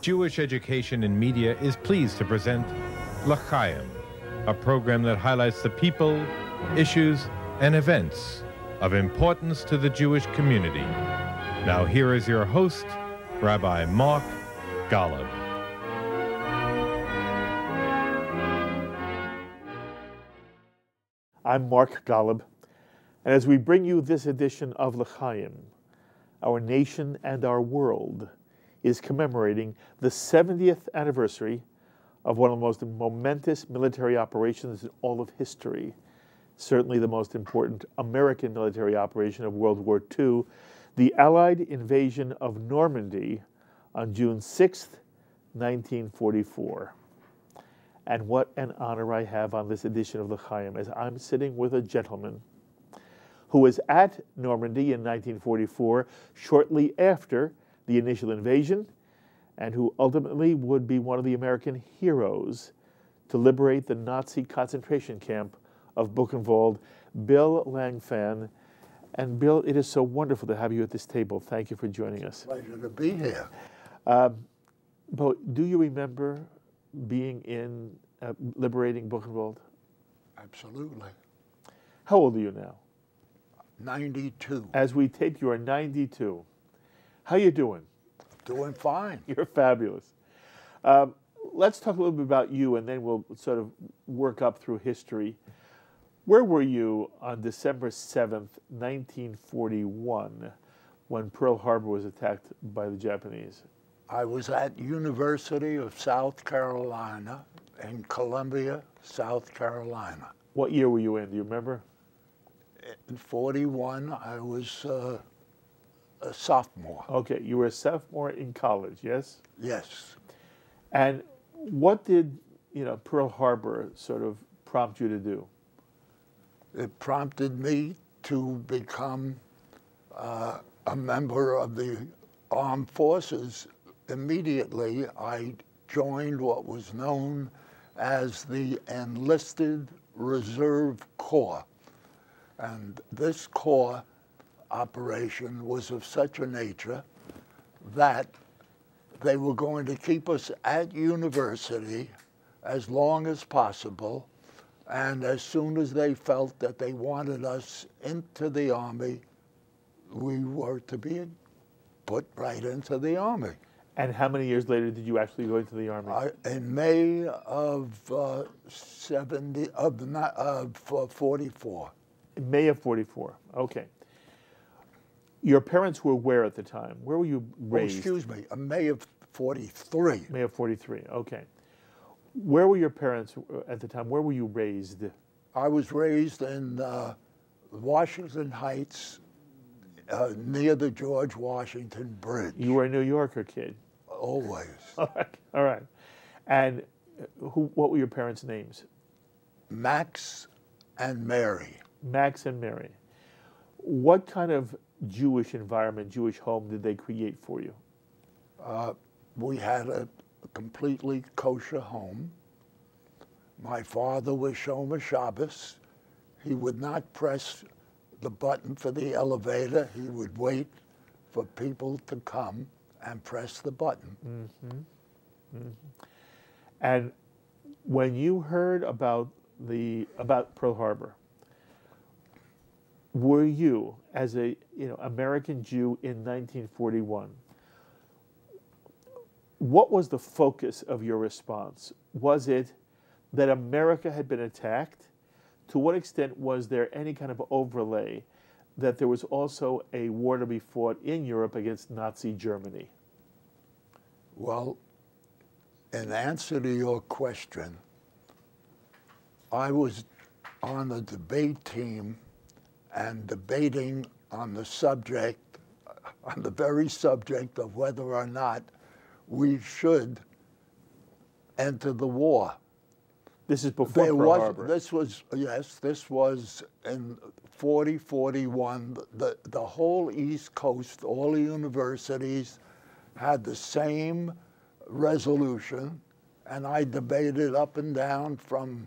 Jewish Education in Media is pleased to present Chayim, a program that highlights the people, issues, and events of importance to the Jewish community. Now here is your host, Rabbi Mark Golub. I'm Mark Golub, and as we bring you this edition of Chayim, our nation and our world is commemorating the 70th anniversary of one of the most momentous military operations in all of history, certainly the most important American military operation of World War II, the Allied invasion of Normandy on June 6th, 1944. And what an honor I have on this edition of Chayim, as I'm sitting with a gentleman who was at Normandy in 1944, shortly after the initial invasion, and who ultimately would be one of the American heroes to liberate the Nazi concentration camp of Buchenwald, Bill Langfan. And Bill, it is so wonderful to have you at this table. Thank you for joining us. Pleasure to be here. But do you remember being in liberating Buchenwald? Absolutely. How old are you now? 92. As we tape, you are 92. How you doing? Doing fine. You're fabulous. Let's talk a little bit about you, and then we'll sort of work up through history. Where were you on December 7th, 1941, when Pearl Harbor was attacked by the Japanese? I was at University of South Carolina in Columbia, South Carolina. What year were you in? Do you remember? In 41, I was a sophomore. Okay, you were a sophomore in college, yes? Yes. And what did, Pearl Harbor sort of prompt you to do? It prompted me to become a member of the armed forces. Immediately, I joined what was known as the Enlisted Reserve Corps. And this corps operation was of such a nature that they were going to keep us at university as long as possible, and as soon as they felt that they wanted us into the Army, we were to be put right into the Army. And how many years later did you actually go into the Army? In May of 44. In May of 44, okay. Your parents were where at the time? Where were you raised? Oh, excuse me, May of 43. May of 43, okay. Where were your parents at the time? Where were you raised? I was raised in Washington Heights, near the George Washington Bridge. You were a New Yorker kid? Always. All right. And what were your parents' names? Max and Mary. Max and Mary. What kind of Jewish environment, Jewish home did they create for you? We had a completely kosher home. My father was Shomer Shabbos. He would not press the button for the elevator. He would wait for people to come and press the button. Mm-hmm. Mm-hmm. And when you heard about Pearl Harbor, were you, as a American Jew in 1941, what was the focus of your response? Was it that America had been attacked? To what extent was there any kind of overlay that there was also a war to be fought in Europe against Nazi Germany? Well, in answer to your question, I was on the debate team and debating on the subject, on the very subject of whether or not we should enter the war. This is before Pearl Harbor. This was in 41. The whole East Coast, all the universities had the same resolution, and I debated up and down from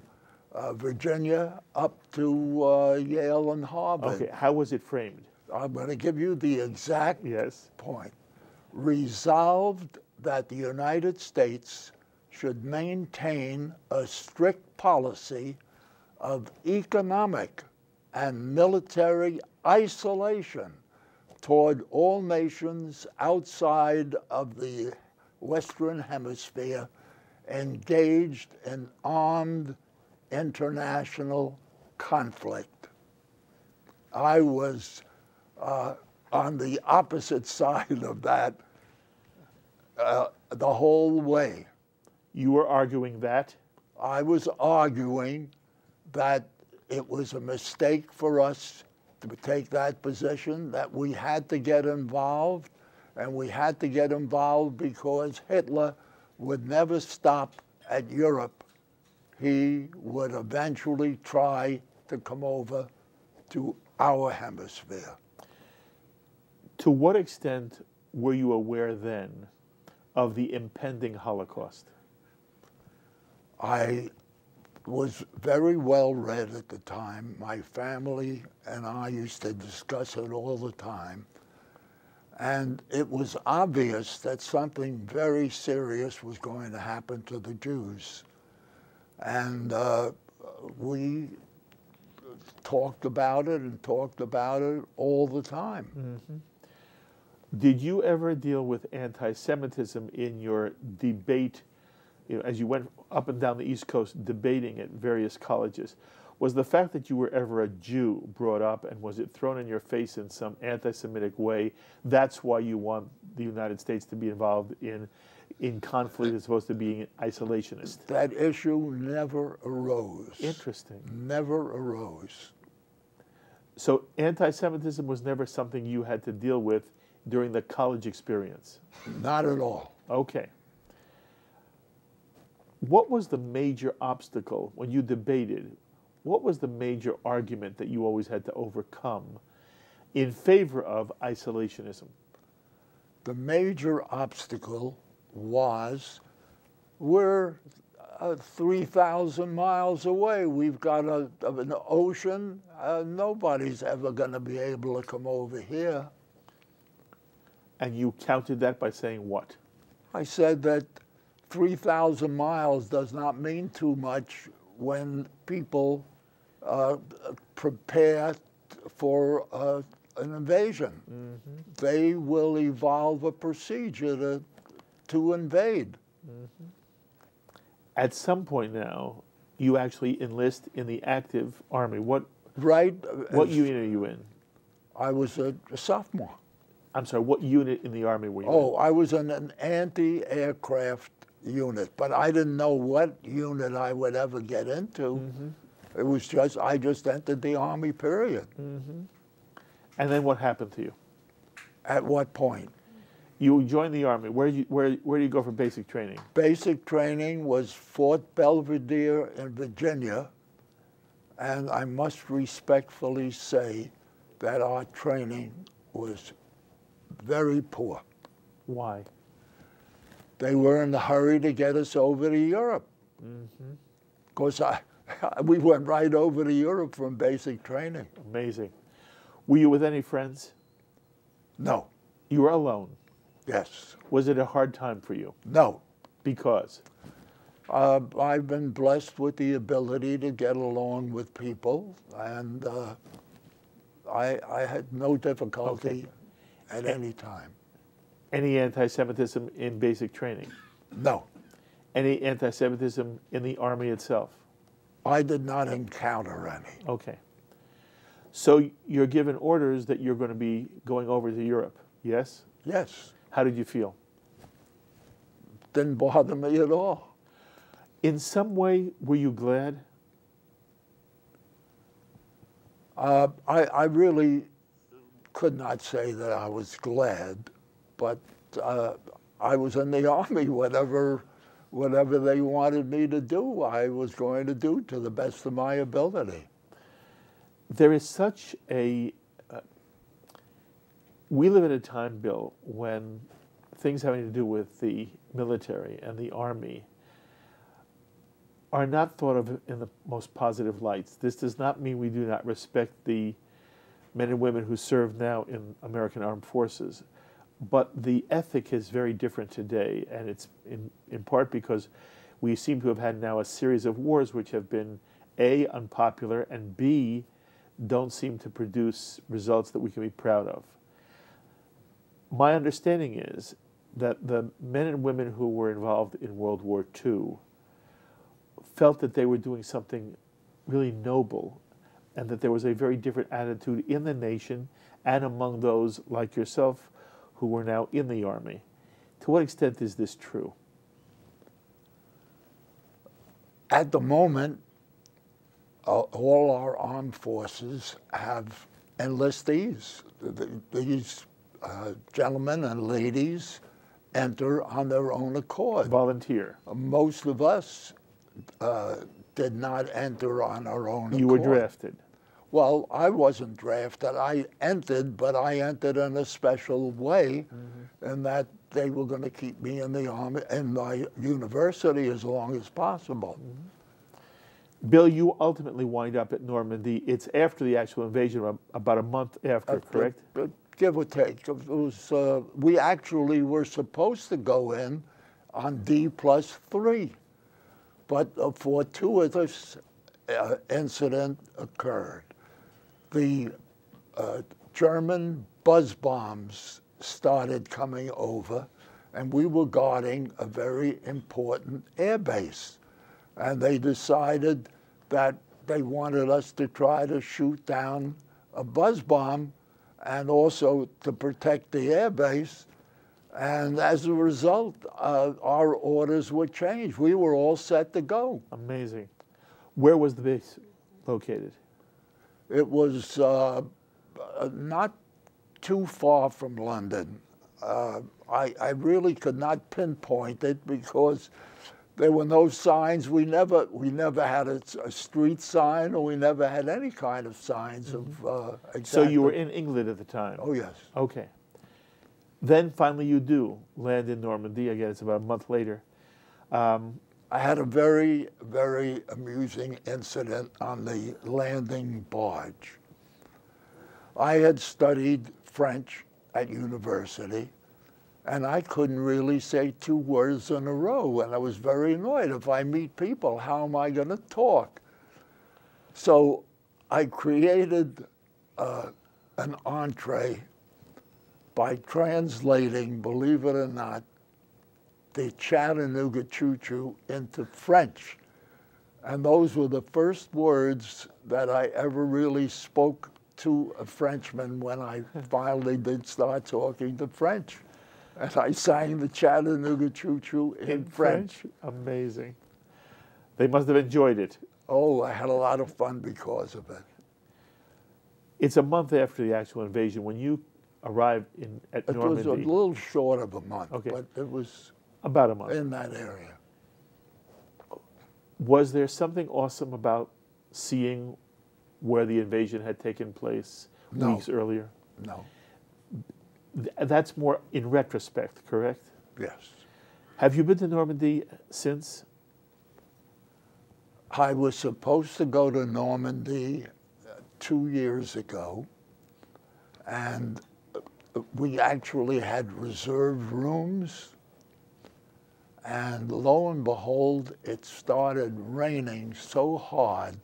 Virginia up to Yale and Harvard. Okay, how was it framed? I'm going to give you the exact Yes. point. Resolved that the United States should maintain a strict policy of economic and military isolation toward all nations outside of the Western Hemisphere engaged in armed international conflict. I was on the opposite side of that the whole way. You were arguing that? I was arguing that it was a mistake for us to take that position, that we had to get involved, and we had to get involved because Hitler would never stop at Europe. He would eventually try to come over to our hemisphere. To what extent were you aware then of the impending Holocaust? I was very well read at the time. My family and I used to discuss it all the time. And it was obvious that something very serious was going to happen to the Jews. And we talked about it and talked about it all the time. Mm-hmm. Did you ever deal with anti-Semitism in your debate, as you went up and down the East Coast debating at various colleges? Was the fact that you were ever a Jew brought up, and was it thrown in your face in some anti-Semitic way? That's why you want the United States to be involved in conflict as opposed to being isolationist? That issue never arose. Interesting. Never arose. So anti-Semitism was never something you had to deal with during the college experience? Not at all. Okay. What was the major obstacle when you debated? What was the major argument that you always had to overcome in favor of isolationism? The major obstacle was we're 3,000 miles away. We've got an ocean. Nobody's ever going to be able to come over here. And you countered that by saying what? I said that 3,000 miles does not mean too much when people prepare for an invasion. Mm-hmm. They will evolve a procedure to invade. Mm-hmm. At some point now, you actually enlist in the active army. What unit are you in? I was a sophomore. I'm sorry, what unit in the Army were you in? Oh, I was in an anti-aircraft unit, but I didn't know what unit I would ever get into. Mm-hmm. It was just, I just entered the Army, period. Mm-hmm. And then what happened to you? At what point? You joined the Army. Where do you go for basic training? Basic training was Fort Belvedere in Virginia, and I must respectfully say that our training was very poor. Why? They were in a hurry to get us over to Europe. Because we went right over to Europe from basic training. Amazing. Were you with any friends? No. You were alone? Yes. Was it a hard time for you? No. Because? I've been blessed with the ability to get along with people, and I had no difficulty at any time. Any anti-Semitism in basic training? No. Any anti-Semitism in the Army itself? I did not encounter any. Okay. So you're given orders that you're going to be going over to Europe, yes? Yes. How did you feel? Didn't bother me at all. In some way, were you glad? I really could not say that I was glad, but I was in the Army. Whatever they wanted me to do, I was going to do to the best of my ability. There is such a... we live at a time, Bill, when things having to do with the military and the Army are not thought of in the most positive lights. This does not mean we do not respect the men and women who serve now in American Armed Forces. but the ethic is very different today, and it's in part because we seem to have had now a series of wars which have been A, unpopular, and B, don't seem to produce results that we can be proud of. My understanding is that the men and women who were involved in World War II felt that they were doing something really noble, and that there was a very different attitude in the nation and among those like yourself who were now in the Army. To what extent is this true? At the moment, all our armed forces have enlistees. These gentlemen and ladies enter on their own accord. Volunteer. Most of us did not enter on our own accord. You were drafted. Well, I wasn't drafted. I entered, but I entered in a special way, in that they were going to keep me in the Army, in my university, as long as possible. Bill, you ultimately wind up at Normandy. It's after the actual invasion, about a month after, correct? Give or take. It was, we actually were supposed to go in on D+3, but a fortuitous incident occurred. The German buzz bombs started coming over, and we were guarding a very important air base. And they decided that they wanted us to try to shoot down a buzz bomb and also to protect the air base. And as a result, our orders were changed. We were all set to go. Amazing. Where was the base located? It was not too far from London. I really could not pinpoint it because there were no signs. We never had a street sign, or we never had any kind of signs of exactly. So you were in England at the time? Oh, yes. Okay. Then finally you do land in Normandy. Again, it's about a month later. I had a very, very amusing incident on the landing barge. I had studied French at university, and I couldn't really say 2 words in a row, and I was very annoyed. If I meet people, how am I going to talk? So I created an entree by translating, believe it or not, the Chattanooga Choo-Choo into French. And those were the first words that I ever really spoke to a Frenchman when I finally did start talking to French. And I sang the Chattanooga Choo-Choo in French. Amazing. They must have enjoyed it. Oh, I had a lot of fun because of it. It's a month after the actual invasion. When you arrived at Normandy. It was a little short of a month, okay. But it was about a month in that area. Was there something awesome about seeing where the invasion had taken place weeks earlier? No. That's more in retrospect, correct? Yes. Have you been to Normandy since? I was supposed to go to Normandy 2 years ago, and we actually had reserved rooms, and lo and behold, it started raining so hard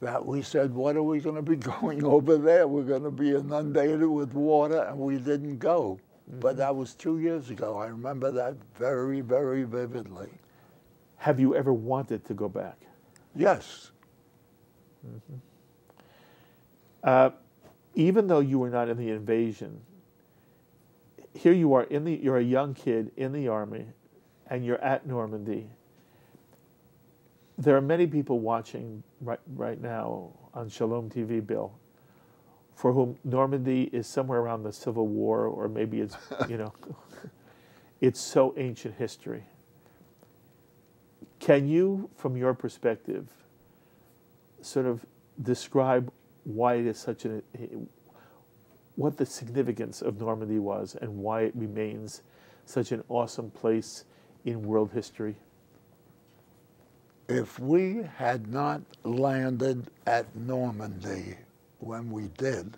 that we said, what are we going to be going over there? We're going to be inundated with water, and we didn't go. But that was 2 years ago. I remember that very, very vividly. Have you ever wanted to go back? Yes. Even though you were not in the invasion, here you are, you're a young kid in the Army, and you're at Normandy. There are many people watching right now on Shalom TV, Bill, for whom Normandy is somewhere around the Civil War, or maybe it's, it's so ancient history. Can you, from your perspective, sort of describe why it is such what the significance of Normandy was and why it remains such an awesome place in world history? If we had not landed at Normandy when we did,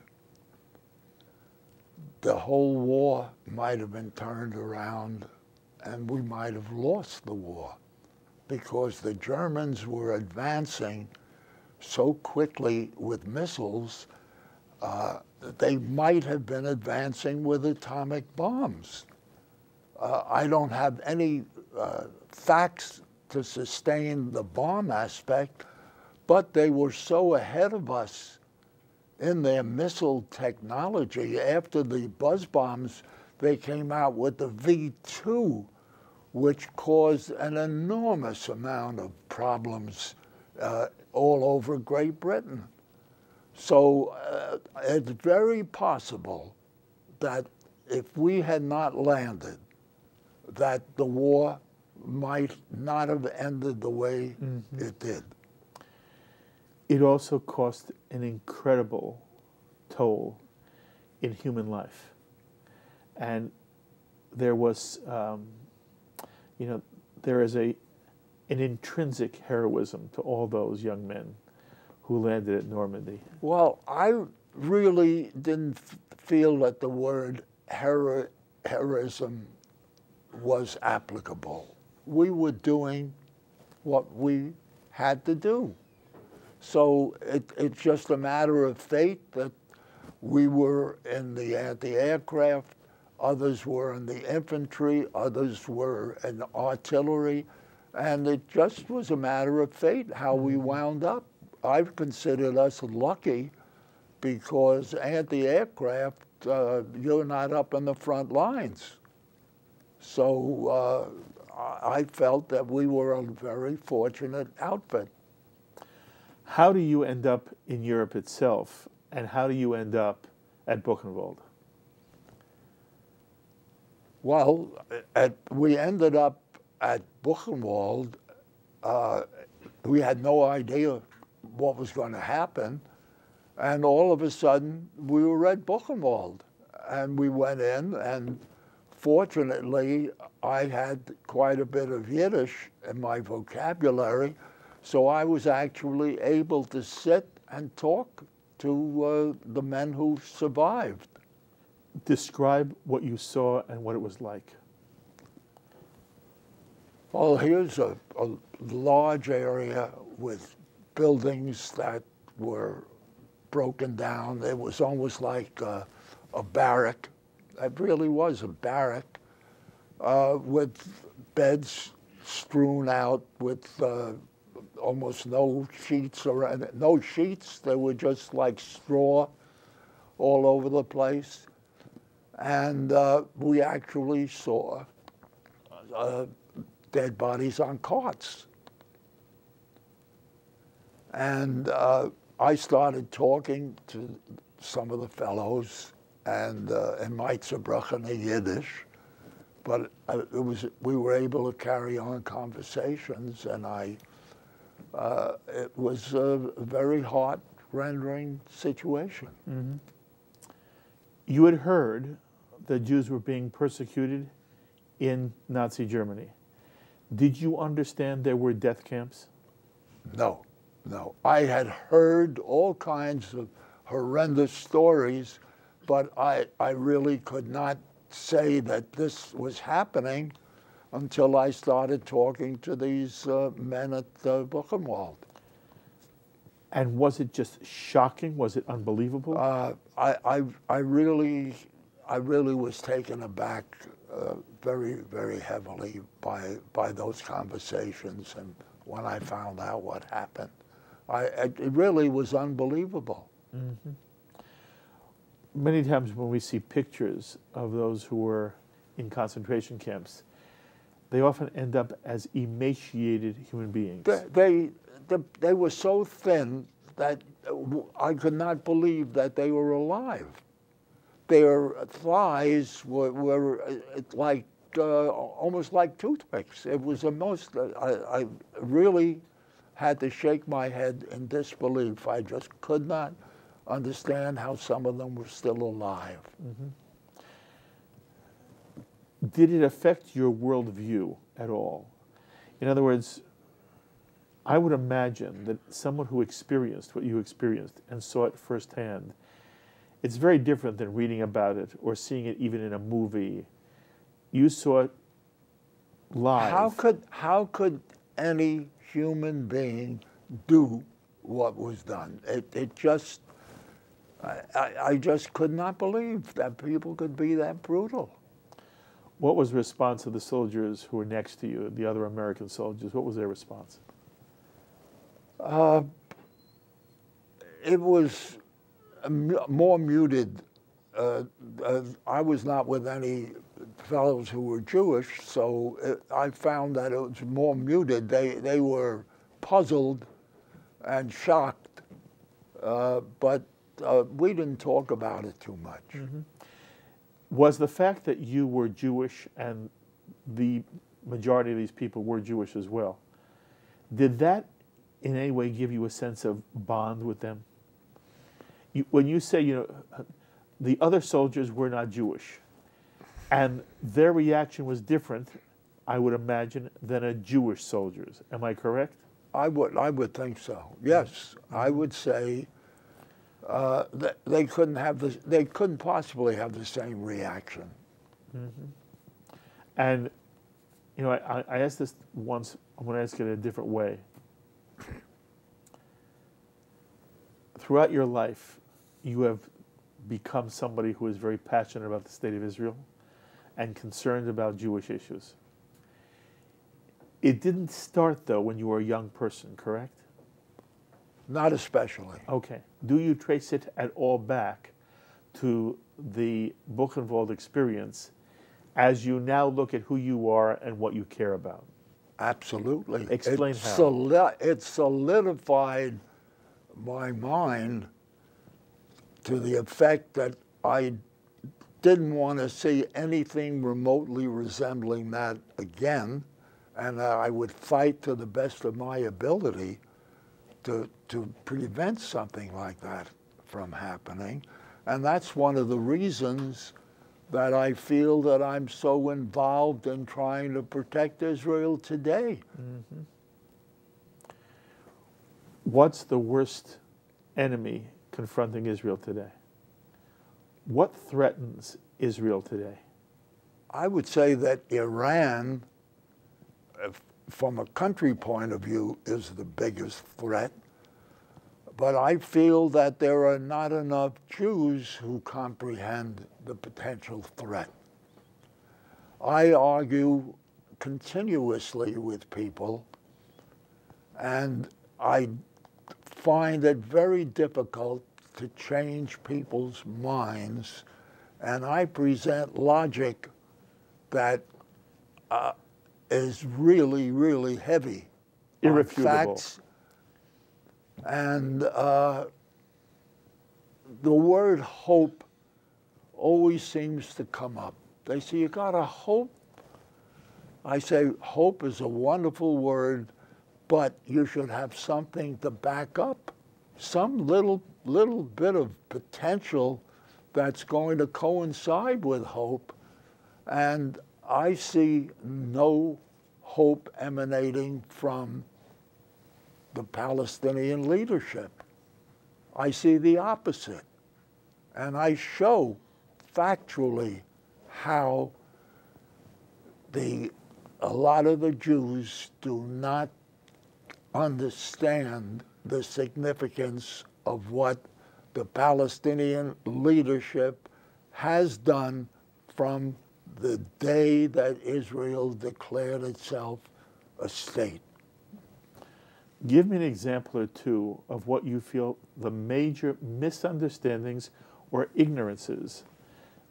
the whole war might have been turned around and we might have lost the war because the Germans were advancing so quickly with missiles, they might have been advancing with atomic bombs. I don't have any facts to sustain the bomb aspect, but they were so ahead of us in their missile technology. After the buzz bombs, they came out with the V2, which caused an enormous amount of problems all over Great Britain. So it's very possible that if we had not landed, that the war might not have ended the way it did. It also cost an incredible toll in human life. And there was, there is an intrinsic heroism to all those young men who landed at Normandy. Well, I really didn't feel that the word heroism was applicable. We were doing what we had to do. So it's just a matter of fate that we were in the anti-aircraft, others were in the infantry, others were in artillery, and it just was a matter of fate how we wound up. I've considered us lucky because anti-aircraft, you're not up in the front lines. So I felt that we were a very fortunate outfit. How do you end up in Europe itself, and how do you end up at Buchenwald? Well, we ended up at Buchenwald. We had no idea what was going to happen, and all of a sudden we were at Buchenwald, and we went in, and fortunately I had quite a bit of Yiddish in my vocabulary, so I was actually able to sit and talk to the men who survived. Describe what you saw and what it was like. Well, here's a large area with buildings that were broken down. It was almost like a barrack. It really was a barrack with beds strewn out with almost no sheets around. No sheets. They were just like straw all over the place. And we actually saw dead bodies on carts. And I started talking to some of the fellows and in Meitzerbrüchen in Yiddish, but we were able to carry on conversations, and it was a very heart-rending situation. Mm-hmm. You had heard that Jews were being persecuted in Nazi Germany. Did you understand there were death camps? No, no. I had heard all kinds of horrendous stories, but I really could not say that this was happening until I started talking to these men at Buchenwald. And was it just shocking? Was it unbelievable? I really was taken aback very, very heavily by those conversations, and when I found out what happened, it really was unbelievable. Mm-hmm. Many times when we see pictures of those who were in concentration camps, they often end up as emaciated human beings. They were so thin that I could not believe that they were alive. Their thighs were like almost like toothpicks. It was the most. I really had to shake my head in disbelief. I just could not understand how some of them were still alive. Mm-hmm. Did it affect your worldview at all? In other words, I would imagine that someone who experienced what you experienced and saw it firsthand It's very different than reading about it or seeing it even in a movie. You saw it live. How could any human being do what was done? I just could not believe that people could be that brutal. What was the response of the soldiers who were next to you, the other American soldiers? What was their response? It was more muted. I was not with any fellows who were Jewish, so I found that it was more muted. They were puzzled and shocked, but we didn't talk about it too much. Mm-hmm. Was the fact that you were Jewish and the majority of these people were Jewish as well, did that in any way give you a sense of bond with them? When you say, the other soldiers were not Jewish, and their reaction was different, I would imagine, than a Jewish soldier's. Am I correct? I would think so. Yes, I would say that they couldn't possibly have the same reaction. Mm-hmm. And I asked this once. I'm going to ask it in a different way. Throughout your life, you have become somebody who is very passionate about the state of Israel and concerned about Jewish issues. It didn't start, though, when you were a young person, correct? Not especially. Okay. Do you trace it at all back to the Buchenwald experience as you now look at who you are and what you care about? Absolutely. Explain how. It solidified my mind to the effect that I didn't want to see anything remotely resembling that again, and I would fight to the best of my ability to prevent something like that from happening. And that's one of the reasons that I feel that I'm so involved in trying to protect Israel today. Mm-hmm. What's the worst enemy confronting Israel today? What threatens Israel today? I would say that Iran, from a country point of view, is the biggest threat. But I feel that there are not enough Jews who comprehend the potential threat. I argue continuously with people, and I find it very difficult to change people's minds, and I present logic that is really, really heavy. Irrefutable. Facts. And the word hope always seems to come up. They say, you gotta hope. I say, hope is a wonderful word, but you should have something to back up. Some little bit of potential that's going to coincide with hope. And I see no hope emanating from the Palestinian leadership. I see the opposite. And I show factually how a lot of the Jews do not understand the significance of what the Palestinian leadership has done from the day that Israel declared itself a state. Give me an example or two of what you feel the major misunderstandings or ignorances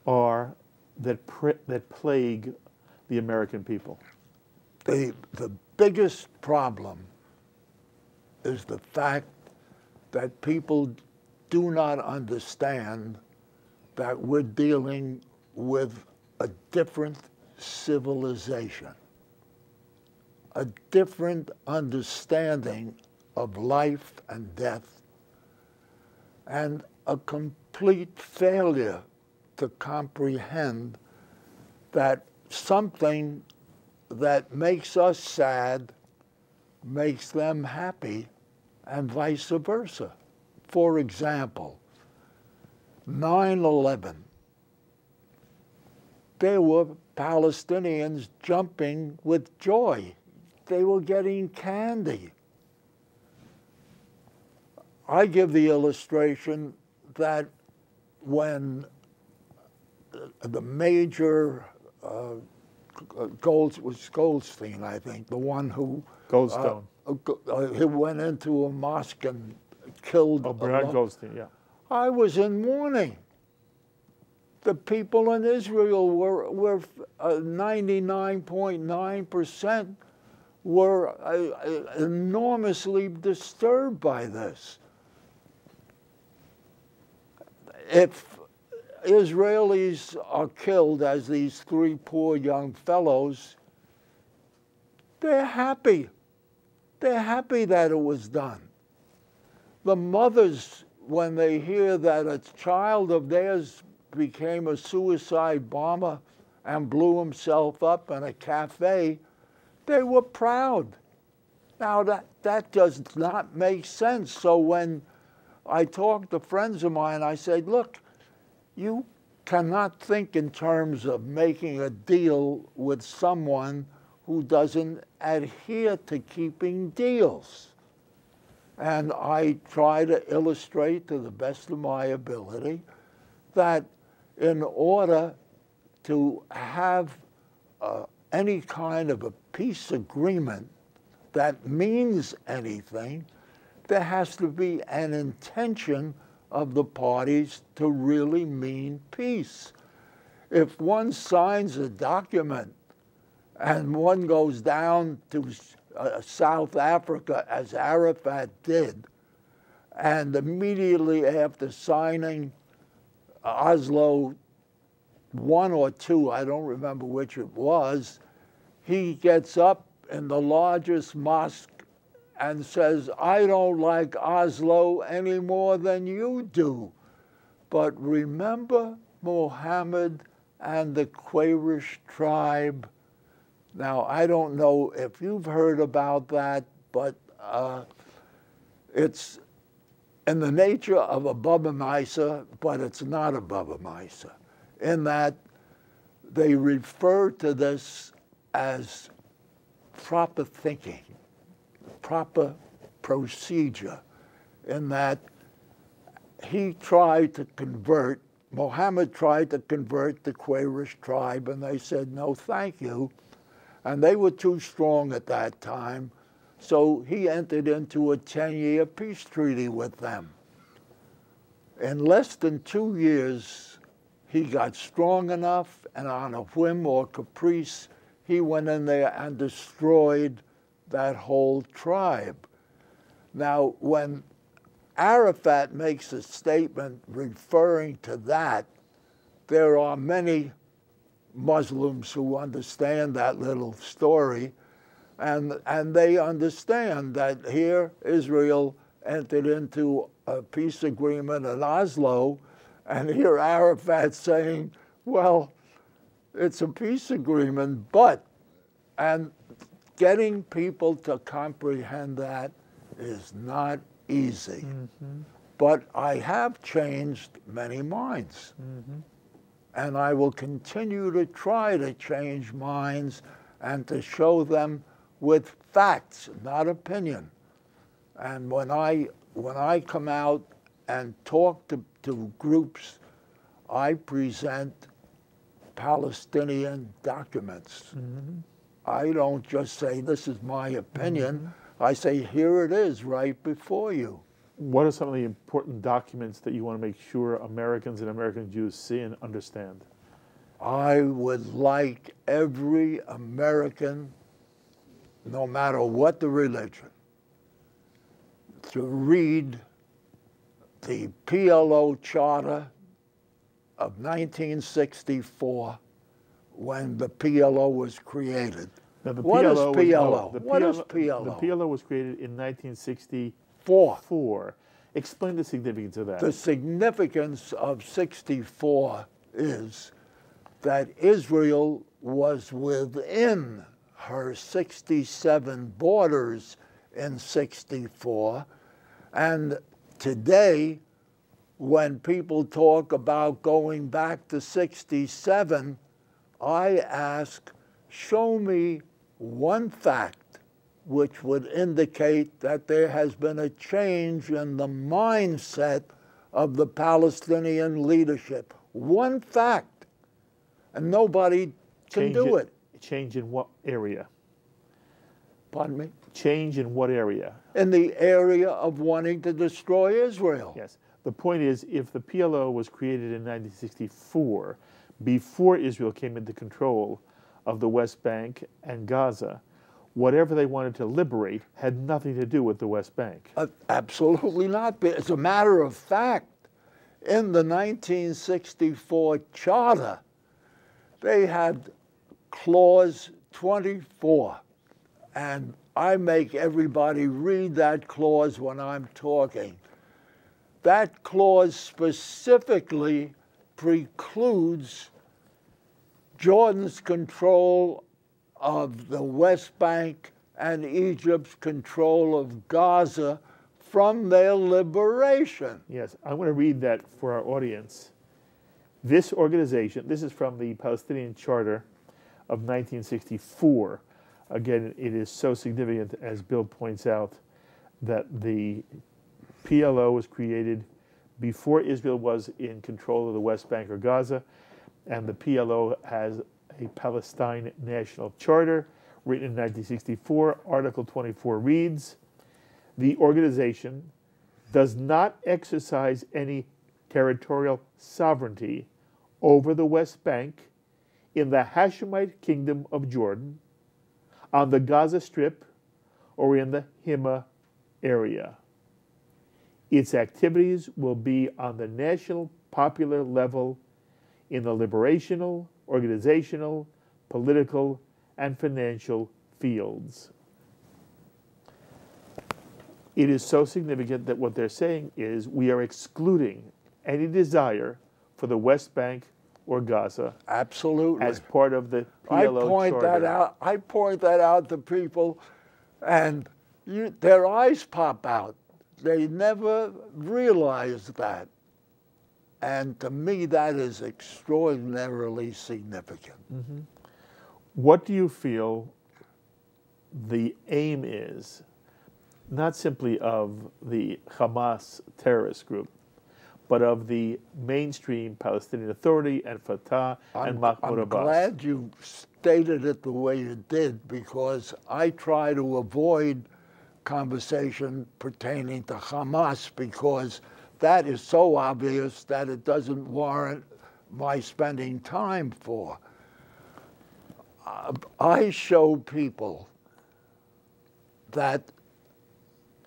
are that plague the American people. The biggest problem is the fact that people do not understand that we're dealing with a different civilization, a different understanding of life and death, and a complete failure to comprehend that something that makes us sad makes them happy, and vice versa. For example, 9/11, there were Palestinians jumping with joy. They were getting candy. I give the illustration that when the major Goldstein, I think, the one who Goldstone. He went into a mosque and killed. Brad Goldstein, yeah. I was in mourning. The people in Israel were 99.9% were enormously disturbed by this. If Israelis are killed, as these three poor young fellows, they're happy. They're happy that it was done. The mothers, when they hear that a child of theirs became a suicide bomber and blew himself up in a cafe, they were proud. Now that does not make sense. So when I talked to friends of mine, I said, look, you cannot think in terms of making a deal with someone who doesn't adhere to keeping deals. And I try to illustrate to the best of my ability that in order to have any kind of a peace agreement that means anything, there has to be an intention of the parties to really mean peace. If one signs a document and one goes down to South Africa, as Arafat did, and immediately after signing Oslo 1 or 2, I don't remember which it was, he gets up in the largest mosque and says, I don't like Oslo any more than you do. But remember Muhammad and the Quraysh tribe. Now, I don't know if you've heard about that, but it's in the nature of a Baba Misa, but it's not a Baba Misa, in that they refer to this as proper thinking, proper procedure, in that he tried to convert, Muhammad tried to convert the Quraysh tribe, and they said, no, thank you. And they were too strong at that time, so he entered into a 10-year peace treaty with them. In less than 2 years, he got strong enough, and on a whim or caprice, he went in there and destroyed that whole tribe. Now, when Arafat makes a statement referring to that, there are many Muslims who understand that little story, and they understand that here Israel entered into a peace agreement in Oslo, and here Arafat saying, well, it's a peace agreement, but, and getting people to comprehend that is not easy. Mm-hmm. But I have changed many minds. Mm-hmm. And I will continue to try to change minds and to show them with facts, not opinion. And when I come out and talk to groups, I present Palestinian documents. Mm-hmm. I don't just say, this is my opinion. Mm-hmm. I say, here it is right before you. What are some of the important documents that you want to make sure Americans and American Jews see and understand? I would like every American, no matter what the religion, to read the PLO Charter of 1964 when the PLO was created. Now, the what is PLO? What is PLO? The PLO was created in 1964. Explain the significance of that. The significance of 64 is that Israel was within her 67 borders in 64, and today when people talk about going back to 67, I ask, show me one fact which would indicate that there has been a change in the mindset of the Palestinian leadership. One fact. And nobody can do it. Change in what area? Pardon me? Change in what area? In the area of wanting to destroy Israel. Yes. The point is, if the PLO was created in 1964, before Israel came into control of the West Bank and Gaza, whatever they wanted to liberate had nothing to do with the West Bank. Absolutely not. As a matter of fact, in the 1964 charter, they had clause 24, and I make everybody read that clause when I'm talking. That clause specifically precludes Jordan's control of the West Bank and Egypt's control of Gaza from their liberation. Yes, I want to read that for our audience. This organization, this is from the Palestinian Charter of 1964. Again, it is so significant, as Bill points out, that the PLO was created before Israel was in control of the West Bank or Gaza, and the PLO has a Palestine National Charter written in 1964. Article 24 reads, the organization does not exercise any territorial sovereignty over the West Bank, in the Hashemite Kingdom of Jordan, on the Gaza Strip, or in the Hima area. Its activities will be on the national popular level in the liberational, organizational, political, and financial fields. It is so significant that what they're saying is we are excluding any desire for the West Bank or Gaza. Absolutely. As part of the PLO charter. I point that out to people, and their eyes pop out. They never realize that. And to me, that is extraordinarily significant. Mm-hmm. What do you feel the aim is, not simply of the Hamas terrorist group, but of the mainstream Palestinian Authority and Fatah and Mahmoud Abbas? I'm glad you stated it the way you did, because I try to avoid conversation pertaining to Hamas, because that is so obvious that it doesn't warrant my spending time for. I show people that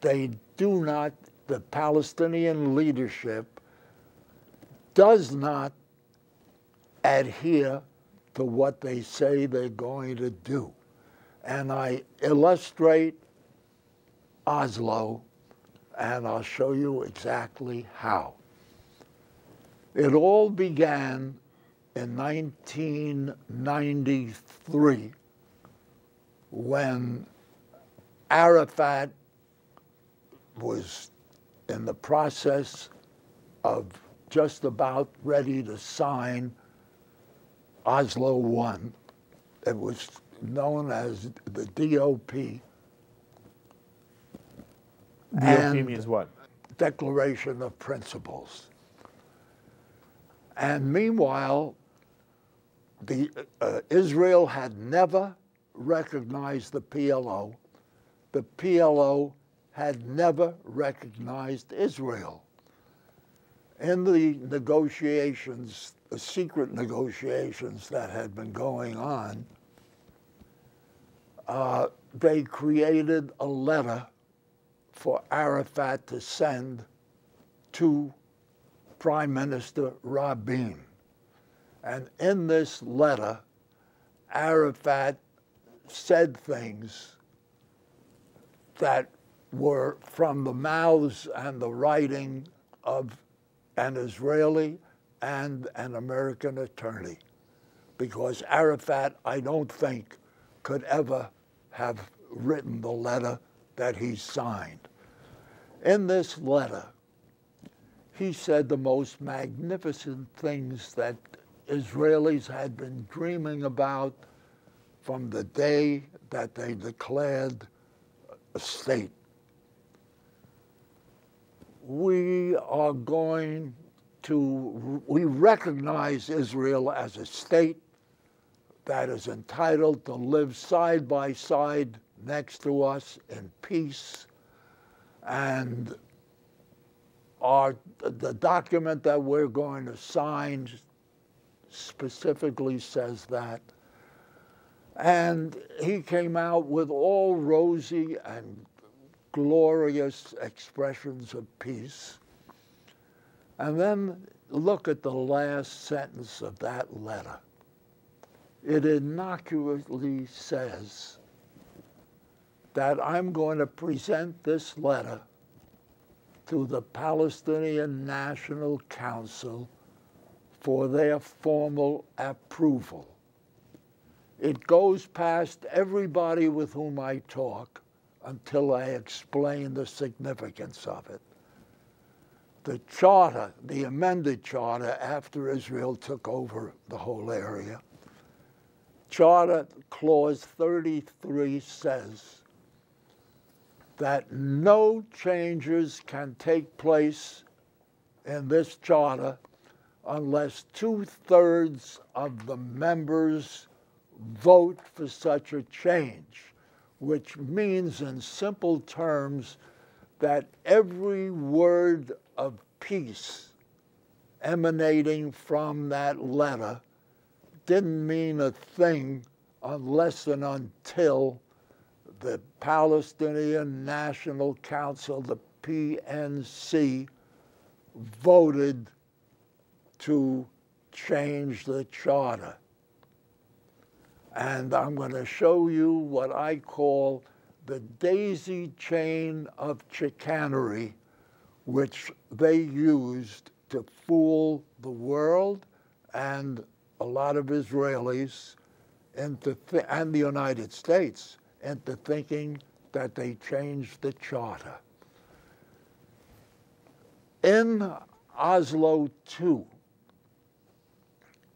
they do not, the Palestinian leadership does not adhere to what they say they're going to do. And I illustrate Oslo, and I'll show you exactly how. It all began in 1993 when Arafat was in the process of just about ready to sign Oslo I. It was known as the DOP. DOP means what? Declaration of Principles. And meanwhile, Israel had never recognized the PLO. The PLO had never recognized Israel. In the negotiations, the secret negotiations that had been going on, they created a letter for Arafat to send to Prime Minister Rabin. And in this letter, Arafat said things that were from the mouths and the writing of an Israeli and an American attorney, because Arafat, I don't think, could ever have written the letter that he signed. In this letter, he said the most magnificent things that Israelis had been dreaming about from the day that they declared a state. We recognize Israel as a state that is entitled to live side by side next to us in peace. And the document that we're going to sign specifically says that. And he came out with all rosy and glorious expressions of peace. And then look at the last sentence of that letter. It innocuously says that I'm going to present this letter to the Palestinian National Council for their formal approval. It goes past everybody with whom I talk until I explain the significance of it. The charter, the amended charter after Israel took over the whole area, Charter Clause 33 says that no changes can take place in this charter unless 2/3 of the members vote for such a change, which means in simple terms that every word of peace emanating from that letter didn't mean a thing unless and until the Palestinian National Council, the PNC, voted to change the charter. And I'm going to show you what I call the daisy chain of chicanery, which they used to fool the world and a lot of Israelis and the United States into thinking that they changed the charter. In Oslo II,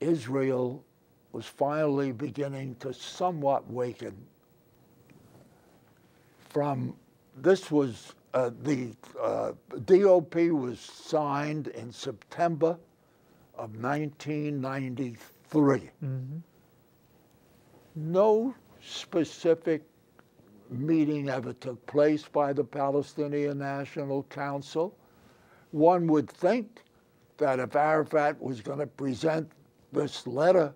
Israel was finally beginning to somewhat waken from, this was, the DOP was signed in September of 1993. Mm-hmm. No specific meeting ever took place by the Palestinian National Council. One would think that if Arafat was going to present this letter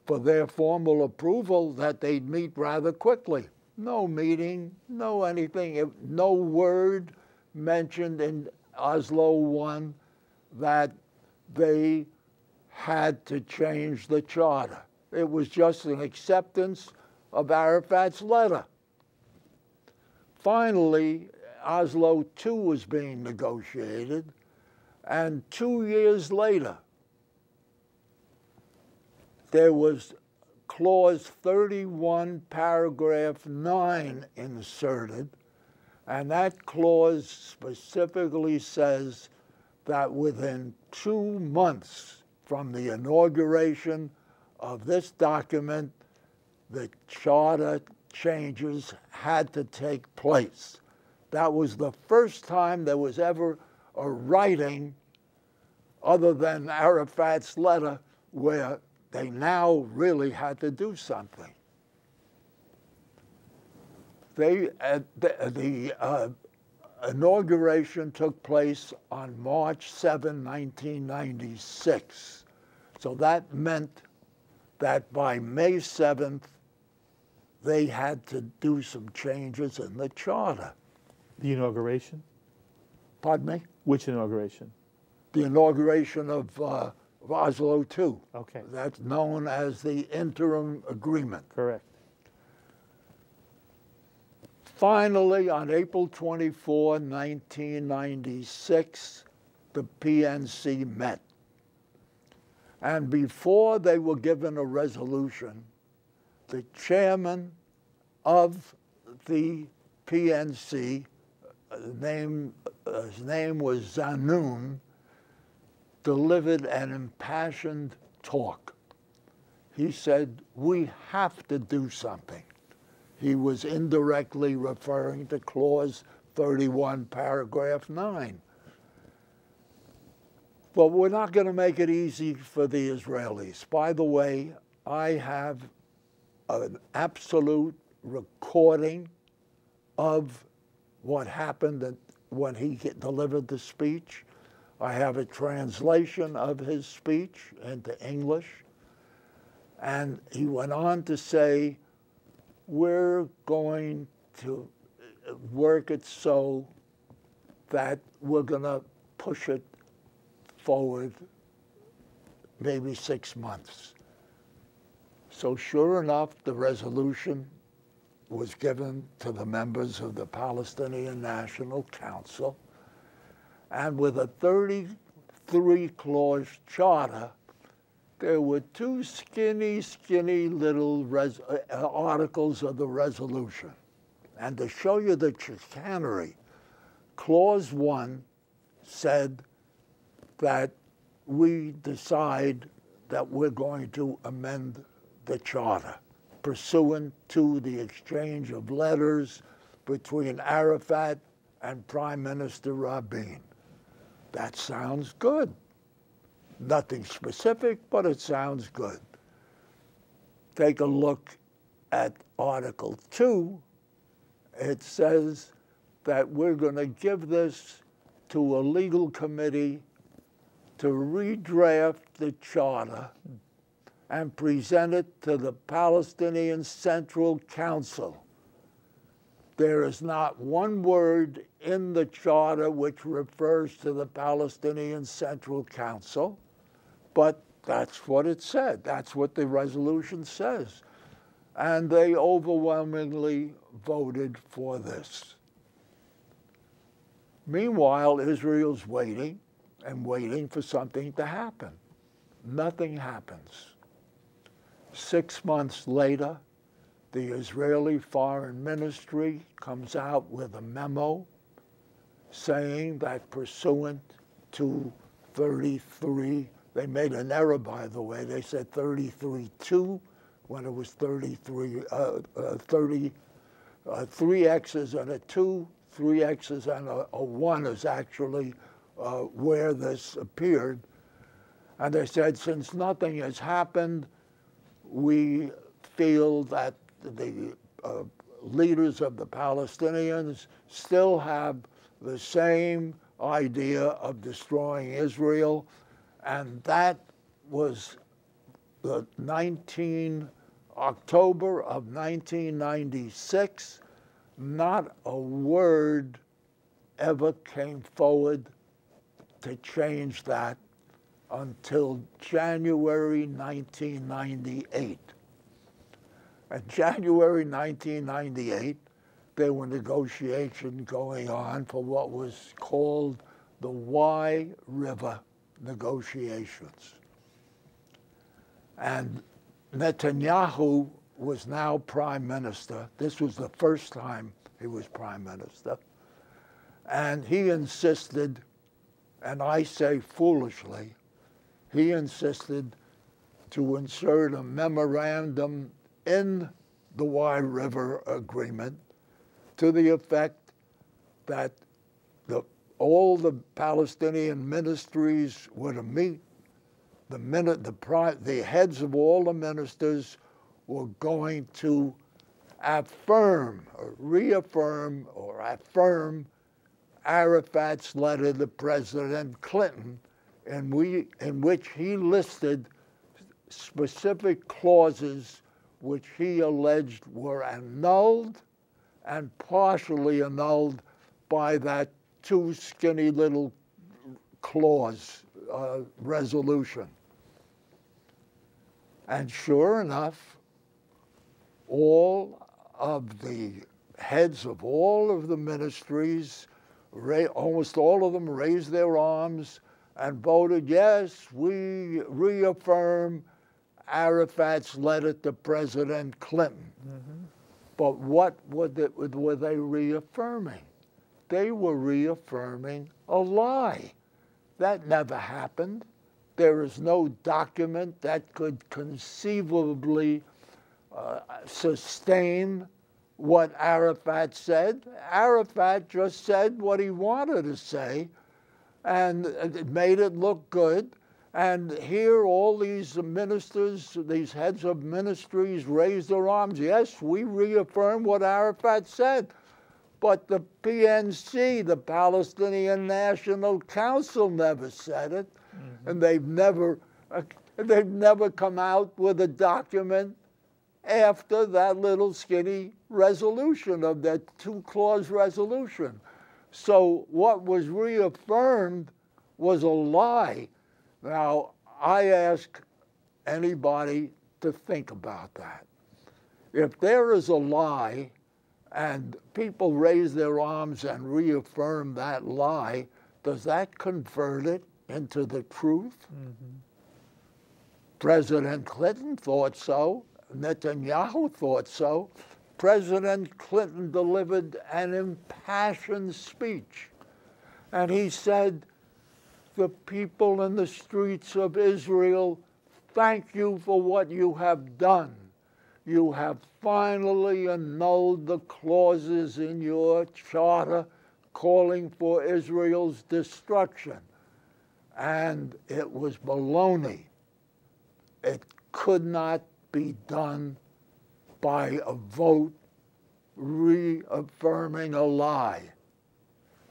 for their formal approval, that they'd meet rather quickly. No meeting, no anything, no word mentioned in Oslo I that they had to change the charter. It was just an acceptance of Arafat's letter. Finally, Oslo II was being negotiated, and 2 years later, there was Clause 31, Paragraph 9 inserted, and that clause specifically says that within 2 months from the inauguration of this document, the charter changes had to take place. That was the first time there was ever a writing other than Arafat's letter where they now really had to do something. The inauguration took place on March 7, 1996. So that meant that by May 7th, they had to do some changes in the charter. The inauguration? Pardon me? Which inauguration? The inauguration of Oslo II. Okay. That's known as the interim agreement. Correct. Finally, on April 24, 1996, the PNC met. And before they were given a resolution, the chairman of the PNC, his name was Zanoun, delivered an impassioned talk. He said, we have to do something. He was indirectly referring to Clause 31, paragraph 9. But we're not going to make it easy for the Israelis. By the way, I have an absolute recording of what happened when he delivered the speech. I have a translation of his speech into English. And he went on to say, we're going to work it so that we're going to push it forward maybe 6 months. So sure enough, the resolution was given to the members of the Palestinian National Council. And with a 33-clause charter, there were 2 skinny little articles of the resolution. And to show you the chicanery, Clause 1 said that we decide that we're going to amend the charter pursuant to the exchange of letters between Arafat and Prime Minister Rabin. That sounds good. Nothing specific, but it sounds good. Take a look at Article 2. It says that we're going to give this to a legal committee to redraft the charter and present it to the Palestinian Central Council. There is not one word in the charter which refers to the Palestinian Central Council, but that's what it said. That's what the resolution says. And they overwhelmingly voted for this. Meanwhile, Israel's waiting and waiting for something to happen. Nothing happens. 6 months later, the Israeli Foreign Ministry comes out with a memo saying that pursuant to 33, they made an error, by the way. They said 33-2 when it was 3 X's and a 2, 3 X's and a 1 is actually where this appeared. And they said, since nothing has happened, we feel that the leaders of the Palestinians still have the same idea of destroying Israel, and that was the October of 1996. Not a word ever came forward to change that until January 1998. In January 1998, there were negotiations going on for what was called the Y River negotiations. And Netanyahu was now prime minister. This was the first time he was prime minister. And he insisted, and I say foolishly, he insisted to insert a memorandum in the Y River Agreement to the effect that all the Palestinian ministries were to meet. The heads of all the ministers were going to affirm or reaffirm or affirm Arafat's letter to President Clinton, in which he listed specific clauses which he alleged were annulled and partially annulled by that 2 skinny little clause resolution. And sure enough, all of the heads of all of the ministries, almost all of them raised their arms and voted, yes, we reaffirm Arafat's letter to President Clinton. Mm-hmm. But what were they reaffirming? They were reaffirming a lie. That never happened. There is no document that could conceivably sustain what Arafat said. Arafat just said what he wanted to say, and it made it look good. And here all these ministers, these heads of ministries raise their arms. Yes, we reaffirm what Arafat said. But the PNC, the Palestinian National Council, never said it. And they've never come out with a document after that little skinny resolution of that two-clause resolution. So what was reaffirmed was a lie. Now, I ask anybody to think about that. If there is a lie and people raise their arms and reaffirm that lie, does that convert it into the truth? President Clinton thought so. Netanyahu thought so. President Clinton delivered an impassioned speech, and he said, "The people in the streets of Israel thank you for what you have done. You have finally annulled the clauses in your charter calling for Israel's destruction." And it was baloney. It could not be done by a vote reaffirming a lie.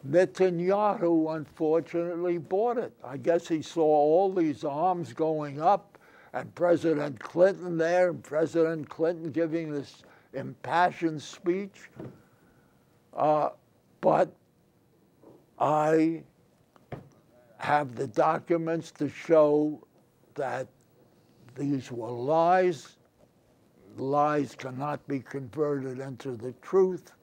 Netanyahu, unfortunately, bought it. I guess he saw all these arms going up and President Clinton there, and President Clinton giving this impassioned speech. But I have the documents to show that these were lies. Lies cannot be converted into the truth.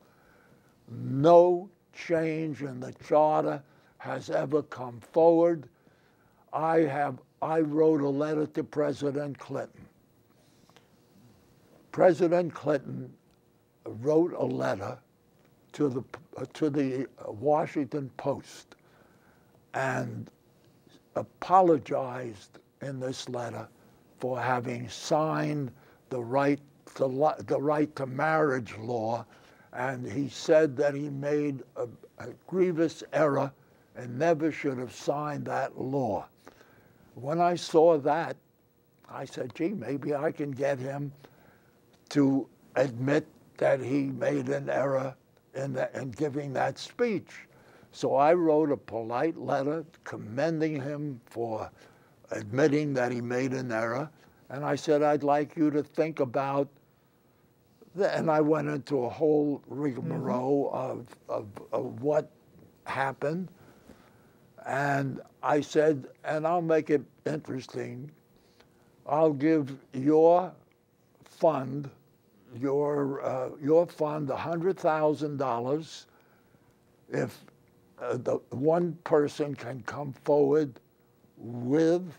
No change in the charter has ever come forward. I wrote a letter to President Clinton. President Clinton wrote a letter to the Washington Post and apologized in this letter for having signed the right to marriage law, and he said that he made a grievous error and never should have signed that law. When I saw that, I said, gee, maybe I can get him to admit that he made an error in giving that speech. So I wrote a polite letter commending him for admitting that he made an error, and I said, I'd like you to think about, and I went into a whole rigmarole of what happened, and I said, and I'll make it interesting, I'll give your fund $100,000 if the one person can come forward with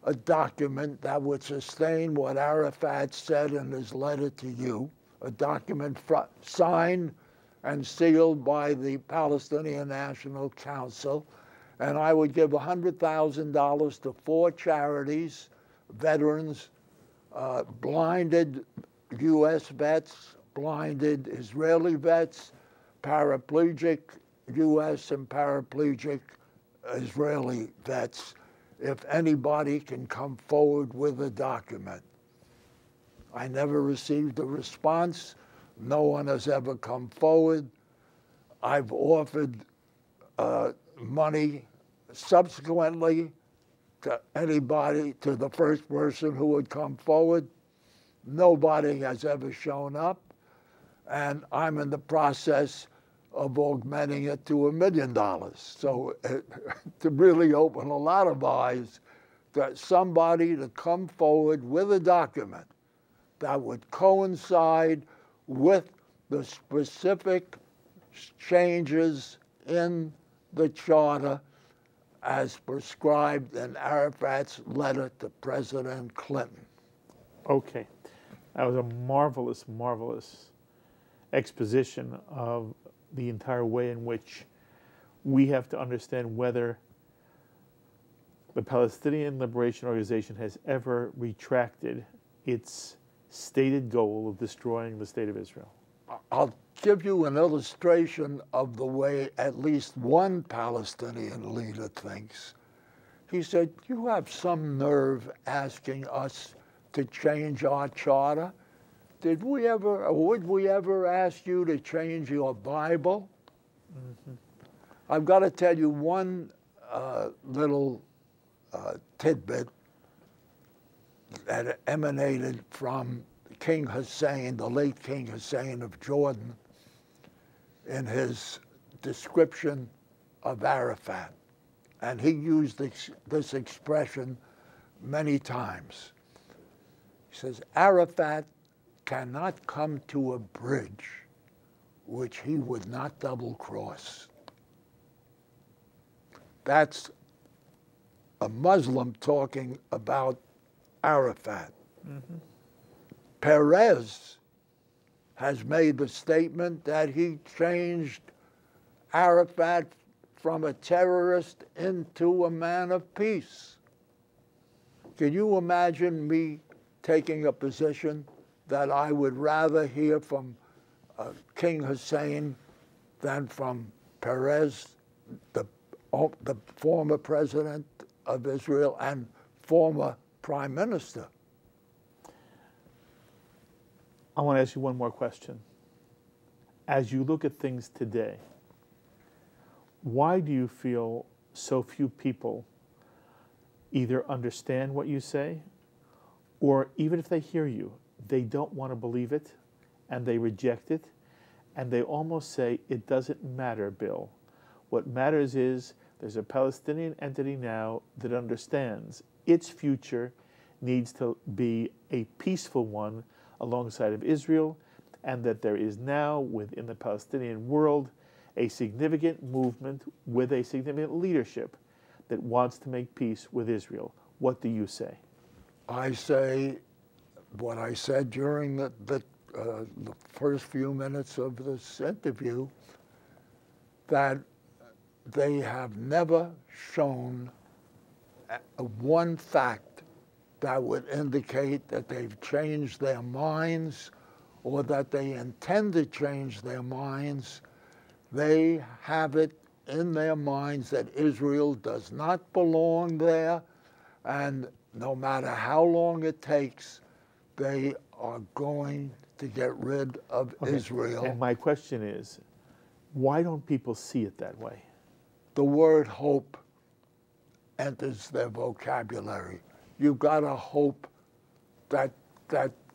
a document that would sustain what Arafat said in his letter to you, a document signed and sealed by the Palestinian National Council, and I would give $100,000 to 4 charities, veterans, blinded U.S. vets, blinded Israeli vets, paraplegic U.S. and paraplegic Israeli vets, if anybody can come forward with a document. I never received a response. No one has ever come forward. I've offered money subsequently to anybody, to the first person who would come forward. Nobody has ever shown up, and I'm in the process of augmenting it to $1 million. So to really open a lot of eyes, that somebody to come forward with a document that would coincide with the specific changes in the charter as prescribed in Arafat's letter to President Clinton. Okay. That was a marvelous, marvelous exposition of the entire way in which we have to understand whether the Palestinian Liberation Organization has ever retracted its stated goal of destroying the state of Israel? I'll give you an illustration of the way at least one Palestinian leader thinks. He said, "You have some nerve asking us to change our charter. Did we ever, or would we ever ask you to change your Bible?" Mm-hmm. I've got to tell you one little tidbit that emanated from King Hussein, the late King Hussein of Jordan, in his description of Arafat. And he used this expression many times. He says, "Arafat cannot come to a bridge which he would not double cross." That's a Muslim talking about Arafat. Mm-hmm. Perez has made the statement that he changed Arafat from a terrorist into a man of peace. Can you imagine me taking a position that I would rather hear from King Hussein than from Perez, the former president of Israel and former prime minister? I want to ask you one more question. As you look at things today, why do you feel so few people either understand what you say, or even if they hear you, they don't want to believe it and they reject it, and they almost say, "It doesn't matter, Bill. What matters is there's a Palestinian entity now that understands its future needs to be a peaceful one alongside of Israel, and that there is now within the Palestinian world a significant movement with a significant leadership that wants to make peace with Israel." What do you say? I say what I said during the first few minutes of this interview, that they have never shown one fact that would indicate that they've changed their minds or that they intend to change their minds. They have it in their minds that Israel does not belong there, and no matter how long it takes, they are going to get rid of Israel. And my question is, why don't people see it that way? The word hope enters their vocabulary. You've got to hope that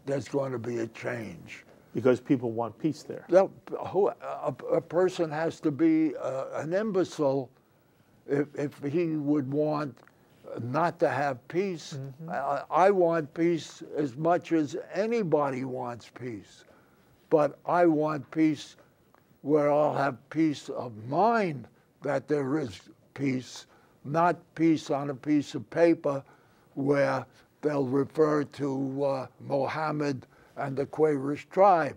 there's going to be a change. Because people want peace there. A person has to be an imbecile if he would want not to have peace. Mm-hmm. I want peace as much as anybody wants peace. But I want peace where I'll have peace of mind that there is peace, not peace on a piece of paper where they'll refer to Mohammed and the Quraysh tribe,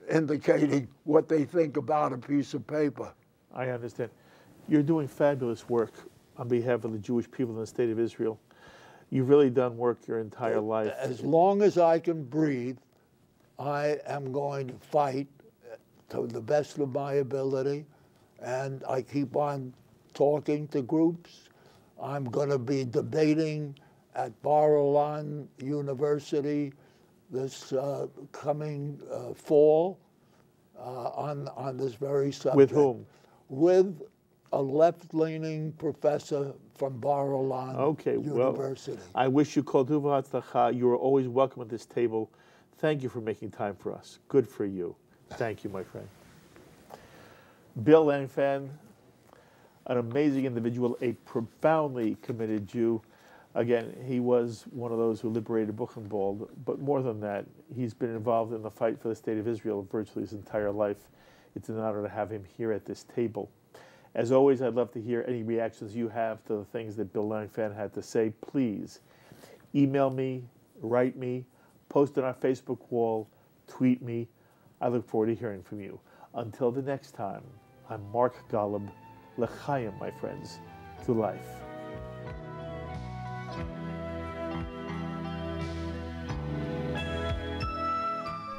indicating what they think about a piece of paper. I understand. You're doing fabulous work on behalf of the Jewish people in the state of Israel. You've really done work your entire life. As long as I can breathe, I am going to fight to the best of my ability, and I keep on talking to groups. I'm going to be debating at Bar-Ilan University this coming fall on this very subject. With whom? With a left-leaning professor from Bar-Ilan University. Well, I wish you kol tov v'hatzlacha. You are always welcome at this table. Thank you for making time for us. Good for you. Thank you, my friend. Bill Langfan, an amazing individual, a profoundly committed Jew. Again, he was one of those who liberated Buchenwald, but more than that, he's been involved in the fight for the state of Israel virtually his entire life. It's an honor to have him here at this table. As always, I'd love to hear any reactions you have to the things that Bill Langfan had to say. Please email me, write me, post on our Facebook wall, tweet me. I look forward to hearing from you. Until the next time, I'm Mark Golub. L'chaim, my friends, to life.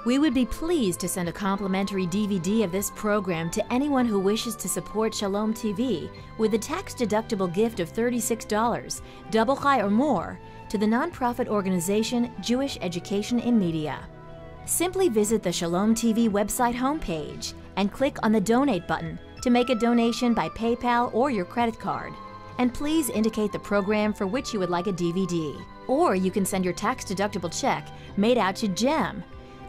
We would be pleased to send a complimentary DVD of this program to anyone who wishes to support Shalom TV with a tax-deductible gift of $36, double chai or more, to the nonprofit organization Jewish Education in Media. Simply visit the Shalom TV website homepage and click on the Donate button to make a donation by PayPal or your credit card. And please indicate the program for which you would like a DVD. Or you can send your tax-deductible check made out to GEM.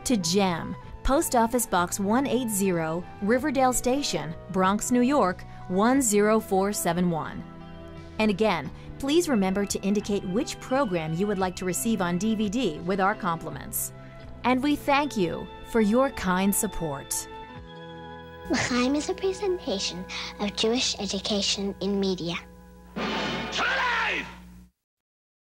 To GEM, Post Office Box 180, Riverdale Station, Bronx, New York, 10471. And again, please remember to indicate which program you would like to receive on DVD with our compliments. And we thank you for your kind support. L'chaim is a presentation of Jewish Education in Media.